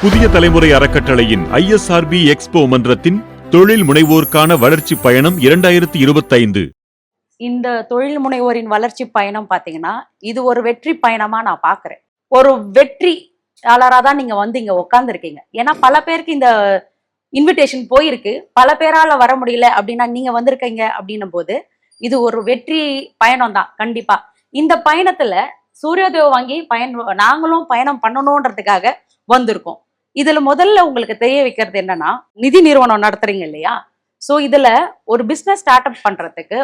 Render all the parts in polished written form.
புதிய தலைமுறை அறக்கட்டளையின் ISRB எக்ஸ்போ மன்றத்தின் தொழில் முனைவோருக்கான வளர்ச்சி பயணம் 2025. இந்த தொழில் முனைவோரின் வளர்ச்சி பயணம் பாத்தீங்கன்னா இது ஒரு வெற்றி பயணமா நான் பாக்குறேன். ஒரு வெற்றியாளராக தான் நீங்க வந்து இங்க உட்கார்ந்துருக்கீங்க. ஏன்னா பல பேருக்கு இந்த இன்விடேஷன் போயிருக்கு, பல பேரால வர முடியல அப்படின்னா நீங்க வந்திருக்கீங்க அப்படின்னும் போது இது ஒரு வெற்றி பயணம் தான். கண்டிப்பா இந்த பயணத்துல சூரியோதய வங்கி நாங்களும் பயணம் பண்ணணும்ன்றதுக்காக வந்திருக்கோம். இதுல முதல்ல உங்களுக்கு தெரிய வைக்கிறது என்னன்னா, நிதி நிறுவனம் நடத்துறீங்க இல்லையா? ஸோ இதுல ஒரு பிசினஸ் ஸ்டார்ட் அப் பண்றதுக்கு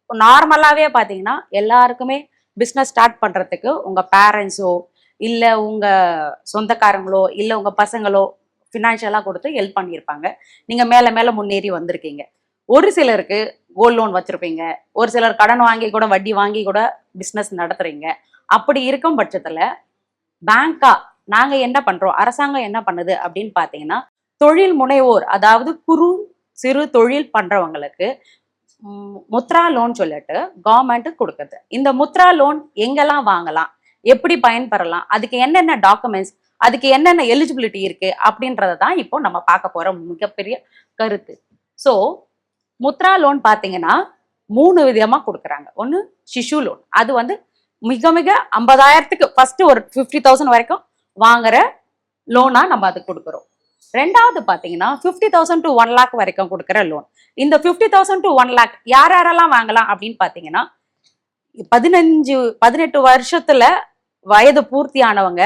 நார்மலாவே பாத்தீங்கன்னா எல்லாருக்குமே பிசினஸ் ஸ்டார்ட் பண்றதுக்கு உங்க பேரண்ட்ஸோ இல்ல உங்க சொந்தக்காரங்களோ இல்ல உங்க பசங்களோ ஃபினான்ஷியலா கொடுத்து ஹெல்ப் பண்ணியிருப்பாங்க. நீங்க மேல மேல முன்னேறி வந்திருக்கீங்க. ஒரு சிலருக்கு கோல்ட் லோன் வச்சிருப்பீங்க, ஒரு சிலர் கடன் வாங்கி கூட வட்டி வாங்கி கூட பிசினஸ் நடத்துறீங்க. அப்படி இருக்கும் பட்சத்துல பேங்கா நாங்க என்ன பண்றோம், அரசாங்கம் என்ன பண்ணுது அப்படின்னு பாத்தீங்கன்னா, தொழில் முனைவோர் அதாவது குறு சிறு தொழில் பண்றவங்களுக்கு முத்ரா லோன் சொல்லிட்டு கவர்மெண்ட் கொடுக்குது. இந்த முத்ரா லோன் எங்கெல்லாம் வாங்கலாம், எப்படி பயன்பெறலாம், அதுக்கு என்னென்ன டாக்குமெண்ட்ஸ், அதுக்கு என்னென்ன எலிஜிபிலிட்டி இருக்கு அப்படின்றத தான் இப்போ நம்ம பார்க்க போற மிகப்பெரிய கருத்து. ஸோ முத்ரா லோன் பார்த்தீங்கன்னா 3 விதமா கொடுக்குறாங்க. ஒன்று சிசு லோன், அது வந்து மிக மிக 50,000க்கு ஃபர்ஸ்ட் ஒரு 50,000 வரைக்கும் வாங்குற லோனா நம்ம அது கொடுக்குறோம். ரெண்டாவது பார்த்தீங்கன்னா 50,000 to 1 lakh வரைக்கும் கொடுக்குற லோன். இந்த 50,000 to 1 lakh யாரெல்லாம் வாங்கலாம் அப்படின்னு பார்த்தீங்கன்னா, 18 வருஷத்துல வயது பூர்த்தியானவங்க,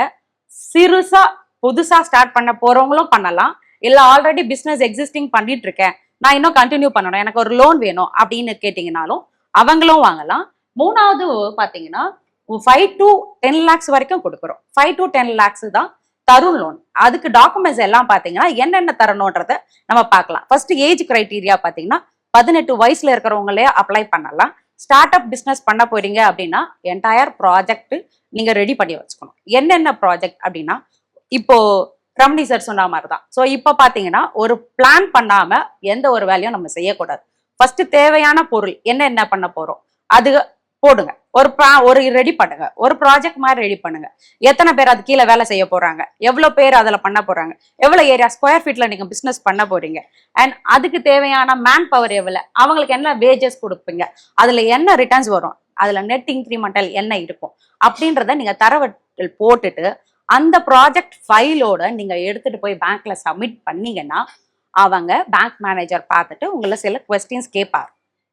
சிறுசா புதுசா ஸ்டார்ட் பண்ண போறவங்களும் பண்ணலாம், இல்ல ஆல்ரெடி பிசினஸ் எக்ஸிஸ்டிங் பண்ணிட்டு இருக்கேன், நான் இன்னும் கண்டினியூ பண்ணணும், எனக்கு ஒரு லோன் வேணும் அப்படின்னு கேட்டீங்கன்னாலும் அவங்களும் வாங்கலாம். மூணாவது பாத்தீங்கன்னா 5 to 10 lakhs வரைக்கும் கொடுக்குறோம். 5 to 10 lakhs தான் தருண் லோன். அதுக்கு டாக்குமெண்ட்ஸ் எல்லாம் பாத்தீங்கன்னா என்னென்ன தரணும்ன்றத நம்ம பார்க்கலாம். ஃபர்ஸ்ட் ஏஜ் கிரைட்டீரியா பாத்தீங்கன்னா 18 வயசுல இருக்கிறவங்களே அப்ளை பண்ணலாம். ஸ்டார்ட் அப் பிசினஸ் பண்ண போறீங்க அப்படின்னா என்டையர் ப்ராஜெக்ட் நீங்க ரெடி பண்ணி வச்சுக்கணும். என்னென்ன ப்ராஜெக்ட் அப்படின்னா, இப்போ ரமணி சார் சொன்ன மாதிரி தான். ஸோ இப்போ பாத்தீங்கன்னா ஒரு பிளான் பண்ணாம எந்த ஒரு வேலையும் நம்ம செய்யக்கூடாது. ஃபர்ஸ்ட் தேவையான பொருள் என்ன பண்ண போறோம் அது போடுங்க, ஒரு ரெடி பண்ணுங்க, ஒரு ப்ராஜெக்ட் மாதிரி ரெடி பண்ணுங்க. எத்தனை பேர் அது கீழே வேலை செய்ய போறாங்க, எவ்வளவு பேர் அதுல பண்ண போறாங்க, எவ்வளவு ஏரியா ஸ்கொயர் ஃபீட்ல நீங்க பிசினஸ் பண்ண போறீங்க, அண்ட் அதுக்கு தேவையான மேன் பவர் எவ்வளவு, அவங்களுக்கு என்ன வேஜஸ் கொடுப்பீங்க, அதுல என்ன ரிட்டர்ன்ஸ் வரும், அதுல நெட் இன்க்ரிமெண்டல் என்ன இருக்கும் அப்படின்றத நீங்க தரவட்டில் போட்டுட்டு அந்த ப்ராஜெக்ட் ஃபைலோட நீங்க எடுத்துட்டு போய் பேங்க்ல சப்மிட் பண்ணீங்கன்னா அவங்க பேங்க் மேனேஜர் பார்த்துட்டு உங்களை சில கொஸ்டின்ஸ் கேட்பார்.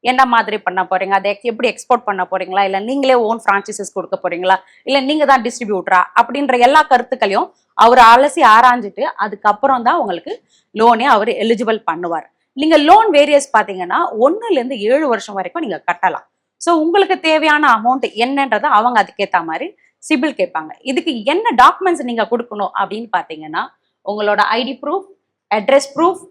என்ன மாதிரி பண்ண போறீங்க, அதை எப்படி எக்ஸ்போர்ட் பண்ண போறீங்களா, இல்ல நீங்களே ஓன் பிரான்ச்சைசஸ் கொடுக்க போறீங்களா, இல்ல நீங்க தான் டிஸ்ட்ரிபியூட்டரா அப்படின்ற எல்லா கருத்துக்களையும் அவர் அலசி ஆராய்ஞ்சிட்டு அதுக்கப்புறம் தான் உங்களுக்கு லோனே அவர் எலிஜிபிள் பண்ணுவார். நீங்க லோன் வேரியஸ் பாத்தீங்கன்னா 1 to 7 வருஷம் வரைக்கும் நீங்க கட்டலாம். ஸோ உங்களுக்கு தேவையான அமௌண்ட் என்னன்றதை அவங்க அதுக்கேற்ற மாதிரி சிபில் கேட்பாங்க. இதுக்கு என்ன டாக்குமெண்ட்ஸ் நீங்க கொடுக்கணும் அப்படின்னு பாத்தீங்கன்னா, உங்களோட ID proof, address proof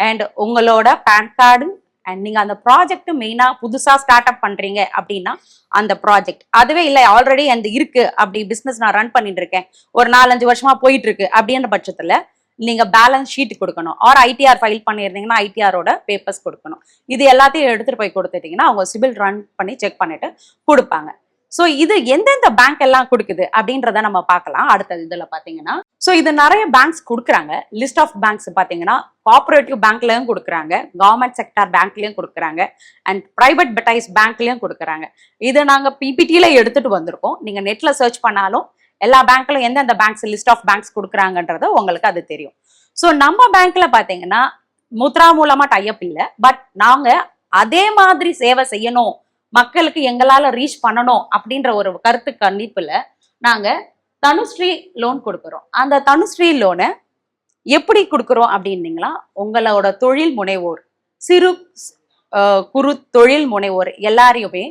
and உங்களோட பேன் கார்டு, அண்ட் நீங்க அந்த ப்ராஜெக்ட் மெயினா புதுசா ஸ்டார்ட் அப் பண்றீங்க அப்படின்னா அந்த ப்ராஜெக்ட், அதுவே இல்லை ஆல்ரெடி அந்த இருக்கு அப்படி பிசினஸ் நான் ரன் பண்ணிட்டு இருக்கேன், ஒரு 4-5 வருஷமா போயிட்டு இருக்கு அப்படின்ற பட்சத்துல நீங்க பேலன்ஸ் ஷீட் கொடுக்கணும். ஆர் ITR ஃபைல் பண்ணியிருந்தீங்கன்னா ITRோட பேப்பர்ஸ் கொடுக்கணும். இது எல்லாத்தையும் எடுத்துட்டு போய் கொடுத்துட்டீங்கன்னா அவங்க சிபில் ரன் பண்ணி செக் பண்ணிட்டு கொடுப்பாங்க. ஸோ இது எந்தெந்த பேங்க் எல்லாம் கொடுக்குது அப்படின்றத நம்ம பார்க்கலாம் அடுத்த இதுல பாத்தீங்கன்னா. ஸோ இது நிறைய பேங்க்ஸ் கொடுக்குறாங்க. லிஸ்ட் ஆஃப் பேங்க்ஸ் பாத்தீங்கன்னா கோஆபரேட்டிவ் பேங்க்லயும் கொடுக்குறாங்க, கவர்மெண்ட் செக்டார் பேங்க்லயும் கொடுக்குறாங்க, அண்ட் பிரைவேட் பெட்டைஸ் பேங்க்லயும் கொடுக்குறாங்க. இது நாங்க PPTல எடுத்துட்டு வந்திருக்கோம். நீங்க நெட்ல சர்ச் பண்ணாலும் எல்லா பேங்க்லும் எந்தெந்த பேங்க்ஸ் லிஸ்ட் ஆஃப் பேங்க்ஸ் கொடுக்குறாங்கன்றது உங்களுக்கு அது தெரியும். ஸோ நம்ம பேங்க்ல பாத்தீங்கன்னா முத்ரா மூலமா டைப் இல்லை, பட் நாங்க அதே மாதிரி சேவை செய்யணும், மக்களுக்கு எங்களால ரீச் பண்ணணும் அப்படின்ற ஒரு கருத்து கணிப்புல நாங்க தனுஸ்ரீ லோன் கொடுக்குறோம். அந்த தனுஸ்ரீ லோனை எப்படி கொடுக்குறோம் அப்படின்னீங்களா, உங்களோட தொழில் முனைவோர், சிறு குறு தொழில் முனைவோர் எல்லாரையுமே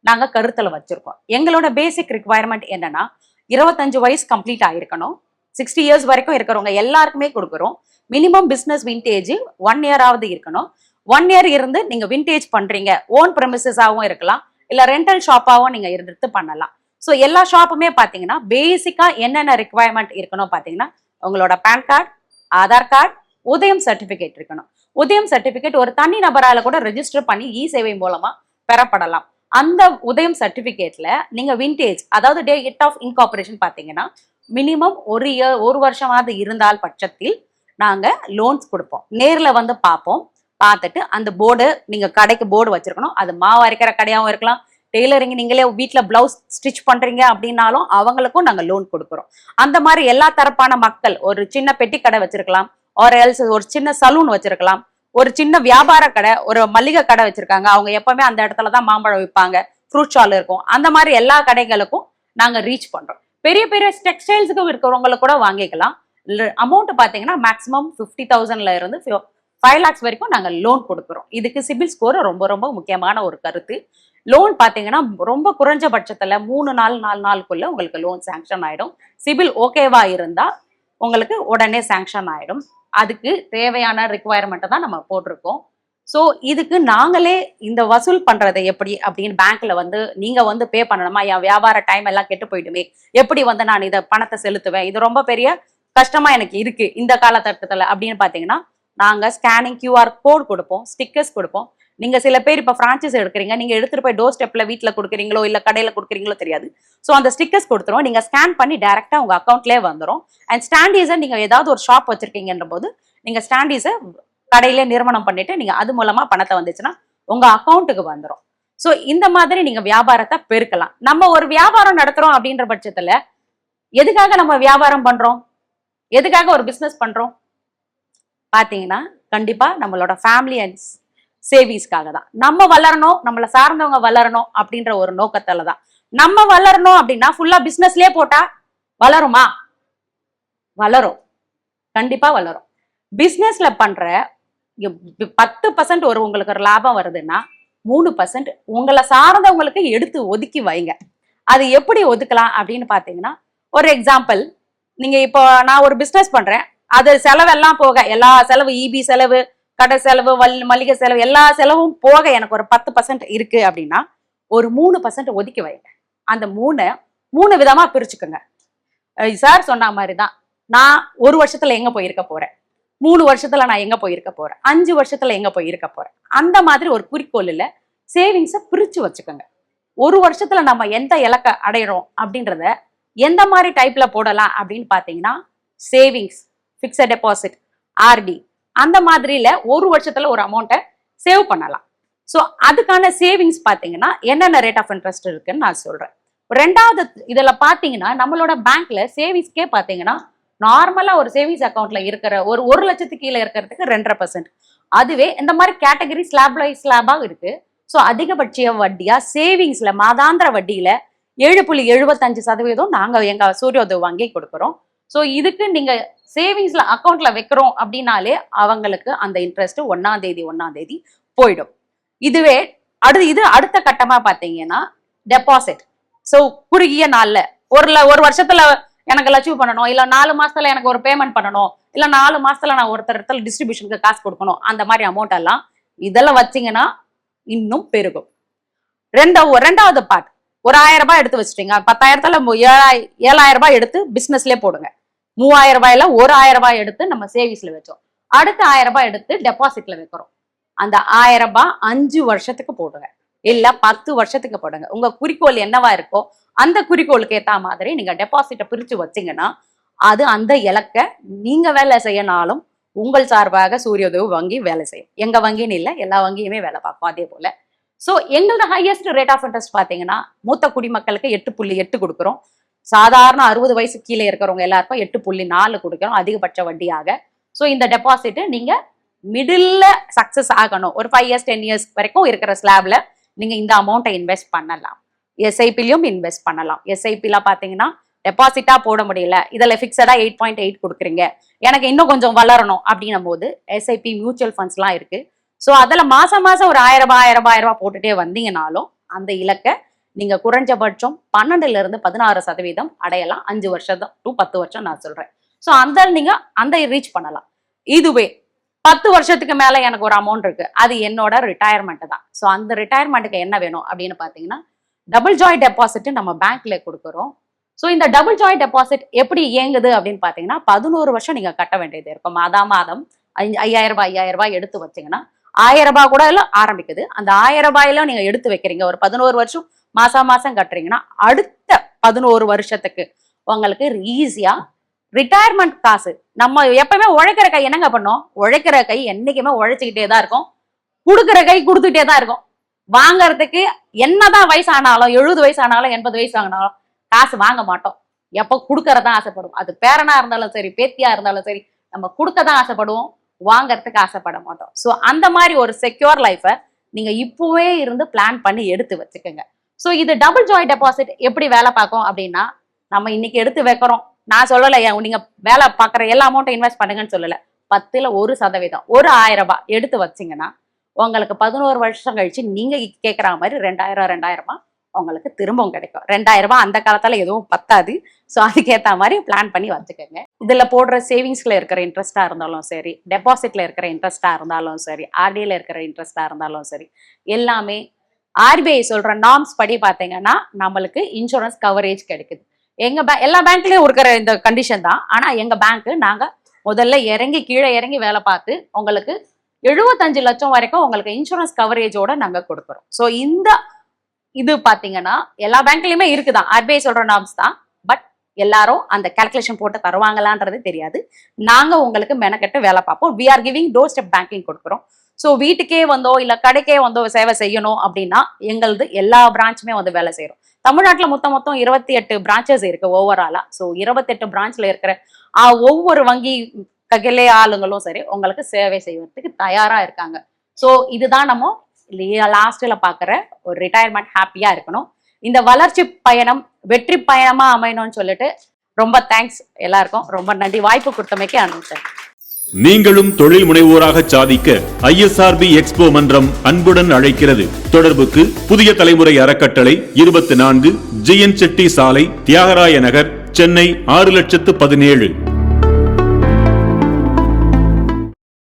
நாங்க கருத்துல வச்சிருக்கோம். எங்களோட பேசிக் ரிக்வயர்மெண்ட் என்னன்னா 25 வயசு கம்ப்ளீட் ஆயிருக்கணும், 60 years வரைக்கும் இருக்கிறவங்க எல்லாருக்குமே கொடுக்குறோம். மினிமம் பிசினஸ் விண்டேஜ் 1 year ஆவது இருக்கணும். 1 year இருந்து நீங்க விண்டேஜ் பண்றீங்க, ஓன் ப்ரெமிசஸாகவும் இருக்கலாம், இல்ல ரெண்டல் ஷாப்பாவும் நீங்க எடுத்து பண்ணலாம். ஸோ எல்லா ஷாப்புமே பாத்தீங்கன்னா பேசிக்கா என்னென்ன ரிக்வயர்மெண்ட் இருக்கணும் பாத்தீங்கன்னா, உங்களோட பேன் கார்டு, ஆதார் கார்டு, உதயம் சர்டிபிகேட் இருக்கணும். உதயம் சர்டிபிகேட் ஒரு தனி நபரால கூட ரெஜிஸ்டர் பண்ணி சேவை மூலமா பெறப்படலாம். அந்த உதயம் சர்டிபிகேட்ல நீங்க விண்டேஜ், அதாவது டேட் ஆஃப் இன்கார்பரேஷன் பாத்தீங்கன்னா மினிமம் ஒரு வருஷமாவது இருந்தால் பட்சத்தில் நாங்க லோன்ஸ் கொடுப்போம். நேர்ல வந்து பார்ப்போம். பார்த்துட்டு அந்த போர்டு, நீங்க கடைக்கு போர்டு வச்சிருக்கணும். அது மாவு அரைக்கிற கடையாவும் இருக்கலாம், டெய்லரிங் நீங்களே வீட்டுல பிளவுஸ் ஸ்டிச் பண்றீங்க அப்படின்னாலும் அவங்களுக்கும் நாங்க லோன் கொடுக்குறோம். அந்த மாதிரி எல்லா தரப்பான மக்கள், ஒரு சின்ன பெட்டி கடை வச்சிருக்கலாம், ஒரு சின்ன சலூன் வச்சிருக்கலாம், ஒரு சின்ன வியாபார கடை, ஒரு மளிகை கடை வச்சிருக்காங்க, அவங்க எப்பவுமே அந்த இடத்துலதான் மாம்பழம் விற்பாங்க, ஃப்ரூட் ஸ்டால் இருக்கும். அந்த மாதிரி எல்லா கடைகளுக்கும் நாங்க ரீச் பண்றோம். பெரிய பெரிய டெக்ஸ்டைல்ஸுக்கும் இருக்கிறவங்களுக்கு கூட வாங்கிக்கலாம். அமௌண்ட் பாத்தீங்கன்னா மேக்ஸிமம் 50,000 இருந்து 5 lakhs வரைக்கும் நாங்க லோன் கொடுக்குறோம். இதுக்கு சிபில் ஸ்கோர் ரொம்ப ரொம்ப முக்கியமான ஒரு கருத்து. லோன் பாத்தீங்கன்னா ரொம்ப குறைஞ்ச பட்சத்துல 3 நாள் 4 நாளுக்குள்ள உங்களுக்கு லோன் சாங்ஷன் ஆயிடும். சிபில் ஓகேவா இருந்தா உங்களுக்கு உடனே சாங்ஷன் ஆயிடும். அதுக்கு தேவையான ரிக்குவயர்மெண்ட்டை தான் நம்ம போட்டிருக்கோம். ஸோ இதுக்கு நாங்களே இந்த வசூல் பண்றதை எப்படி அப்படின்னு பேங்க்ல வந்து நீங்க வந்து பே பண்ணணுமா, என் வியாபார டைம் எல்லாம் கெட்டு போயிடுமே, எப்படி வந்து நான் இதை பணத்தை செலுத்துவேன், இது ரொம்ப பெரிய கஷ்டமா எனக்கு இருக்கு இந்த காலகட்டத்துல அப்படின்னு பாத்தீங்கன்னா, நாங்க ஸ்கேனிங் QR கோட் கொடுப்போம், ஸ்டிக்கர்ஸ் கொடுப்போம். நீங்க சில பேர் இப்ப பிரான்சைஸ் எடுக்கிறீங்க, நீங்க எடுத்துட்டு போய் டோர் ஸ்டெப்ல வீட்டுல கொடுக்குறீங்களோ இல்ல கடையில கொடுக்குறீங்களோ தெரியாது. ஸோ அந்த ஸ்டிக்கர்ஸ் கொடுத்துருவோம். நீங்க ஸ்கேன் பண்ணி டைரக்டா உங்க அக்கௌண்ட்லேயே வந்துடும். அண்ட் ஸ்டாண்டீஸை நீங்க ஏதாவது ஒரு ஷாப் வச்சிருக்கீங்கன்ற போது நீங்க ஸ்டாண்டீஸை கடையிலே நிறுவனம் பண்ணிட்டு நீங்க அது மூலமா பணத்தை வந்துச்சுன்னா உங்க அக்கௌண்ட்டுக்கு வந்துடும். ஸோ இந்த மாதிரி நீங்க வியாபாரத்தை பெருக்கலாம். நம்ம ஒரு வியாபாரம் நடத்துறோம் அப்படின்ற பட்சத்துல எதுக்காக நம்ம வியாபாரம் பண்றோம், எதுக்காக ஒரு பிசினஸ் பண்றோம் பாத்தீங்கன்னா, கண்டிப்பா நம்மளோட ஃபேமிலி அண்ட் சேவிங்ஸ்க்காக தான். நம்ம வளரணும், நம்மளை சார்ந்தவங்க வளரணும் அப்படின்ற ஒரு நோக்கத்துல தான். நம்ம வளரணும் அப்படின்னா ஃபுல்லா பிசினஸ்லயே போட்டா வளருமா? வளரும், கண்டிப்பா வளரும். பிசினஸ்ல பண்ற 10% உங்களுக்கு ஒரு லாபம் வருதுன்னா 3% உங்களை சார்ந்தவங்களுக்கு எடுத்து ஒதுக்கி வைங்க. அது எப்படி ஒதுக்கலாம் அப்படின்னு பாத்தீங்கன்னா, ஒரு எக்ஸாம்பிள், நீங்க இப்போ நான் ஒரு பிசினஸ் பண்றேன், அது செலவெல்லாம் போக, எல்லா செலவு, இபி செலவு, கடை செலவு, மளிகை செலவு, எல்லா செலவும் போக எனக்கு ஒரு 10% இருக்கு அப்படின்னா ஒரு 3% ஒதுக்கி வைங்க. அந்த 3 விதமா பிரிச்சுக்குங்க. சார் சொன்ன மாதிரிதான், நான் 1 வருஷத்துல எங்க போயிருக்க போறேன், 3 வருஷத்துல நான் எங்க போயிருக்க போறேன், 5 வருஷத்துல எங்க போயிருக்க போறேன், அந்த மாதிரி ஒரு குறிக்கோள் இல்ல சேவிங்ஸை பிரிச்சு வச்சுக்கோங்க. 1 வருஷத்துல நம்ம எந்த இலக்கை அடையிறோம் அப்படின்றத எந்த மாதிரி டைப்ல போடலாம் அப்படின்னு பாத்தீங்கன்னா, சேவிங்ஸ், பிக்ஸட் டெபாசிட், ஆர்டி, அந்த மாதிரில 1 வருஷத்துல ஒரு அமௌண்ட்டை சேவ் பண்ணலாம். ஸோ அதுக்கான சேவிங்ஸ் பாத்தீங்கன்னா என்னென்ன ரேட் ஆஃப் இன்ட்ரெஸ்ட் இருக்குன்னு நான் சொல்றேன். 2வது இதுல பாத்தீங்கன்னா, நம்மளோட பேங்க்ல சேவிங்ஸ்க்கே பாத்தீங்கன்னா நார்மலா ஒரு சேவிங்ஸ் அக்கௌண்ட்ல இருக்கிற ஒரு 1 லட்சத்துக்கு கீழே இருக்கிறதுக்கு 2.5%. அதுவே இந்த மாதிரி கேட்டகரி ஸ்லாப் பை ஸ்லாபா இருக்கு. ஸோ அதிகபட்ச வட்டியா சேவிங்ஸ்ல மாதாந்திர வட்டியில 7.75% நாங்க எங்க சூரியோதய வங்கி கொடுக்குறோம். ஸோ இதுக்கு நீங்க சேவிங்ஸ்ல அக்கௌண்ட்ல வைக்கிறோம் அப்படின்னாலே அவங்களுக்கு அந்த இன்ட்ரெஸ்ட் 1ஆம் தேதி போயிடும். இதுவே அடுத்த கட்டமா பாத்தீங்கன்னா டெபாசிட். ஸோ குறுகிய நாள்ல ஒரு வருஷத்துல எனக்கு அச்சீவ் பண்ணணும், இல்ல 4 மாசத்துல எனக்கு ஒரு பேமெண்ட் பண்ணணும், இல்ல 4 மாசத்துல நான் ஒருத்தர் டிஸ்ட்ரிபியூஷனுக்கு காசு கொடுக்கணும், அந்த மாதிரி அமௌண்ட் எல்லாம் இதெல்லாம் வச்சீங்கன்னா இன்னும் பெருகும். 2வது பார்ட், ஒரு 1000 ரூபாய் எடுத்து வச்சுட்டீங்க, 10,000த்துல 7,000 ரூபாய் எடுத்து பிசினஸ்லயே போடுங்க. 3,000 ரூபாயில ஒரு 1000 ரூபாய் எடுத்து நம்ம சேவிங்ஸ்ல வச்சோம், அடுத்த 1000 ரூபாய் எடுத்து டெபாசிட்ல வைக்கிறோம். அந்த 1000 ரூபாய் 5 வருஷத்துக்கு போடுங்க, இல்ல 10 வருஷத்துக்கு போடுங்க. உங்க குறிக்கோள் என்னவா இருக்கோ அந்த குறிக்கோளுக்கு ஏத்த மாதிரி நீங்க டெபாசிட்டை பிரிச்சு வச்சீங்கன்னா அது அந்த இலக்கை நீங்க வேலை செய்யனாலும் உங்கள் சார்பாக சூரியோதய வங்கி வேலை செய்யும். எங்க வங்கின்னு இல்லை, எல்லா வங்கியுமே வேலை பார்ப்போம் அதே போல. ஸோ எங்களோட ஹையஸ்ட் ரேட் ஆஃப் இன்ட்ரெஸ்ட் பாத்தீங்கன்னா, மூத்த குடிமக்களுக்கு 8.8 கொடுக்குறோம், சாதாரண 60 வயசு கீழே இருக்கிறவங்க எல்லாருக்கும் 8.4 கொடுக்குறோம் அதிகபட்ச வட்டியாக. ஸோ இந்த டெபாசிட் நீங்க மிடில்ல சக்சஸ் ஆகணும், ஒரு 5 years 10 years வரைக்கும் இருக்கிற ஸ்லாப்ல நீங்க இந்த அமௌண்ட்டை இன்வெஸ்ட் பண்ணலாம். எஸ்ஐபிலையும் இன்வெஸ்ட் பண்ணலாம். எஸ்ஐபில பாத்தீங்கன்னா டெபாசிட்டா போட முடியல, இதுல பிக்சடா 8.8 கொடுக்குறீங்க, எனக்கு இன்னும் கொஞ்சம் வளரணும் அப்படின்னும் போது எஸ்ஐபி மியூச்சுவல் ஃபண்ட்ஸ்லாம் இருக்கு. ஸோ அதில் மாசம் ஒரு 1000 ரூபாய் போட்டுட்டே வந்தீங்கனாலும் அந்த இலக்கை நீங்க குறைஞ்சபட்சம் 12% 16% அடையலாம். 5 வருஷம் டு 10 வருஷம் நான் சொல்றேன். ஸோ நீங்க ரீச் பண்ணலாம். இதுவே 10 வருஷத்துக்கு மேல எனக்கு ஒரு அமௌண்ட் இருக்கு, அது என்னோட ரிட்டையர்மெண்ட் தான். ஸோ அந்த ரிட்டையர்மெண்ட்டுக்கு என்ன வேணும் அப்படின்னு பாத்தீங்கன்னா, டபுள் ஜாய் டெபாசிட் நம்ம பேங்க்ல கொடுக்குறோம். ஸோ இந்த டபுள் ஜாய் டெபாசிட் எப்படி இயங்குது அப்படின்னு பாத்தீங்கன்னா, 11 வருஷம் நீங்க கட்ட வேண்டியது இருக்கும். மாதம் 5,000 ரூபாய் எடுத்து வச்சீங்கன்னா 1000 ரூபாய் கூட ஆரம்பிக்குது. அந்த 1000 ரூபாயில நீங்க எடுத்து வைக்கிறீங்க, ஒரு 11 வருஷம் மாசம் கட்டுறீங்கன்னா அடுத்த 11 வருஷத்துக்கு உங்களுக்கு ஈஸியா ரிட்டையர்மெண்ட் காசு. நம்ம எப்பவுமே உழைக்கிற கை என்னங்க பண்ணோம்? உழைக்கிற கை என்னைக்குமே உழைச்சுக்கிட்டே தான் இருக்கும், கொடுக்குற கை கொடுத்துட்டே தான் இருக்கும். வாங்கறதுக்கு என்னதான் வயசானாலும் 70 வயசானாலும் 80 வயசு ஆனாலும் காசு வாங்க மாட்டோம். எப்போ கொடுக்கறதான் ஆசைப்படுவோம். அது பேரனா இருந்தாலும் சரி, பேத்தியா இருந்தாலும் சரி, நம்ம கொடுக்கதான் ஆசைப்படுவோம், வாங்கறதுக்கு ஆசைப்பட மாட்டோம். ஸோ அந்த மாதிரி ஒரு செக்யூர் லைஃபை நீங்க இப்பவே இருந்து பிளான் பண்ணி எடுத்து வச்சுக்கோங்க. ஸோ இது டபுள் ஜாய் டெபாசிட் எப்படி வேலை பார்க்கும் அப்படின்னா, நம்ம இன்னைக்கு எடுத்து வைக்கிறோம். நான் சொல்லலை நீங்க வேலை பார்க்குற எல்லா அமௌண்ட்டும் இன்வெஸ்ட் பண்ணுங்கன்னு சொல்லலை. 10ல் 1% ஒரு 1000 ரூபாய் எடுத்து வச்சிங்கன்னா உங்களுக்கு 11 வருஷம் கழிச்சு நீங்க கேட்குற மாதிரி 2000 உங்களுக்கு திரும்பவும் கிடைக்கும். 2000 ரூபாய் அந்த காலத்துல எதுவும் பத்தாது. ஸோ அதுக்கேற்ற மாதிரி பிளான் பண்ணி வச்சுக்கோங்க. இதுல போடுற சேவிங்ஸ்ல இருக்கிற இன்ட்ரெஸ்டா இருந்தாலும் சரி, டெபாசிட்ல இருக்கிற இன்ட்ரெஸ்டா இருந்தாலும் சரி, ஆர்டில இருக்கிற இன்ட்ரெஸ்டா இருந்தாலும் சரி, எல்லாமே ஆர்பிஐ சொல்ற நார்ம்ஸ் படி பார்த்தீங்கன்னா நம்மளுக்கு இன்சூரன்ஸ் கவரேஜ் கிடைக்குது. எல்லா பேங்க்லயும் இருக்கிற இந்த கண்டிஷன் தான். ஆனா எங்க பேங்க் நாங்க முதல்ல கீழே இறங்கி வேலை பார்த்து உங்களுக்கு 75 லட்சம் வரைக்கும் உங்களுக்கு இன்சூரன்ஸ் கவரேஜோட நாங்க கொடுக்குறோம். ஸோ இந்த இது பாத்தீங்கன்னா எல்லா பேங்க்லயுமே இருக்குதான், ஆர்பிஐ சொல்ற நார்ம்ஸ் தான். பட் எல்லாரும் அந்த கால்குலேஷன் போட்டு தருவாங்களான்றது தெரியாது. நாங்க உங்களுக்கு மெனக்கெட்டு வேலை பார்ப்போம். We are giving door step banking கொடுக்குறோம். ஸோ வீட்டுக்கே வந்தோ இல்ல கடைக்கே வந்தோ சேவை செய்யணும் அப்படின்னா எங்களது எல்லா பிரான்ச்சுமே வந்து வேலை செய்யறோம். தமிழ்நாட்டுல மொத்தம் 28 பிரான்ச்சஸ் இருக்கு ஓவராலா. ஸோ 28 பிரான்ச்ல இருக்கிற ஒவ்வொரு வங்கி ககிலே ஆளுங்களும் சரி உங்களுக்கு சேவை செய்வதற்கு தயாரா இருக்காங்க. ஸோ இதுதான் நம்ம லாஸ்ட்ல பாக்குற ஒரு ரிட்டையர்மெண்ட் ஹாப்பியா இருக்கணும். இந்த வளர்ச்சி பயணம் வெற்றி பயணமா அமையணும்னு சொல்லிட்டு ரொம்ப தேங்க்ஸ் எல்லாருக்கும். ரொம்ப நன்றி வாய்ப்பு கொடுத்தமைக்கு. அனுப்பிச்சேன். நீங்களும் தொழில் முனைவோராக சாதிக்க ஐஎஸ்ஆர்பி எக்ஸ்போ மன்றம் அன்புடன் அழைக்கிறது. தொடர்புக்கு புதிய தலைமுறை அறக்கட்டளை 24 ஜிஎன் செட்டி சாலை, தியாகராய நகர், சென்னை 6,17,000.